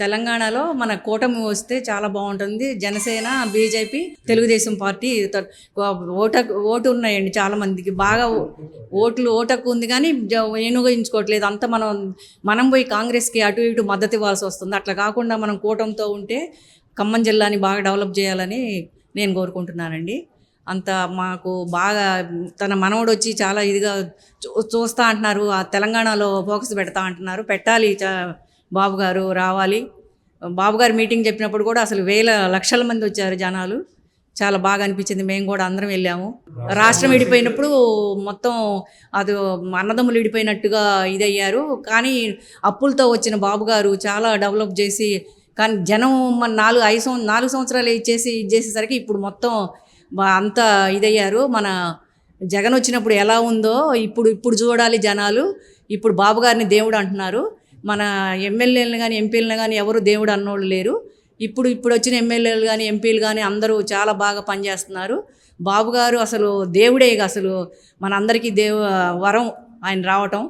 తెలంగాణలో మన కూటమి వస్తే చాలా బాగుంటుంది. జనసేన, బీజేపీ, తెలుగుదేశం పార్టీ ఓట ఓటు ఉన్నాయండి చాలా మందికి. బాగా ఓటకు ఉంది కానీ వినియోగించుకోవట్లేదు. అంతా మనం పోయి కాంగ్రెస్కి అటు ఇటు మద్దతు ఇవ్వాల్సి వస్తుంది. అట్లా కాకుండా మనం కూటమితో ఉంటే ఖమ్మం జిల్లాని బాగా డెవలప్ చేయాలని నేను కోరుకుంటున్నానండి. అంత మాకు బాగా తన మనవడు వచ్చి చాలా ఇదిగా చూస్తా అంటున్నారు. ఆ తెలంగాణలో ఫోకస్ పెడతా అంటున్నారు. పెట్టాలి, బాబు గారు రావాలి. బాబు గారు మీటింగ్ చెప్పినప్పుడు కూడా అసలు లక్షల మంది వచ్చారు జనాలు. చాలా బాగా అనిపించింది. మేము కూడా అందరం వెళ్ళాము. రాష్ట్రం విడిపోయినప్పుడు మొత్తం అది అన్నదమ్ములు విడిపోయినట్టుగా ఇదయ్యారు. కానీ అప్పులతో వచ్చిన బాబు గారు చాలా డెవలప్ చేసి, కానీ జనం మన 4 సంవత్సరాలు ఇచ్చేసేసరికి ఇప్పుడు మొత్తం అంతా ఇదయ్యారు. మన జగన్ వచ్చినప్పుడు ఎలా ఉందో ఇప్పుడు చూడాలి జనాలు. ఇప్పుడు బాబు గారిని దేవుడు అంటున్నారు. మన ఎమ్మెల్యేలను కానీ ఎంపీలను కానీ ఎవరు దేవుడు అన్నోళ్ళు లేరు. ఇప్పుడు వచ్చిన ఎమ్మెల్యేలు కానీ ఎంపీలు కానీ అందరూ చాలా బాగా పనిచేస్తున్నారు. బాబు గారు అసలు దేవుడే. అసలు మనందరికీ వరం ఆయన రావటం.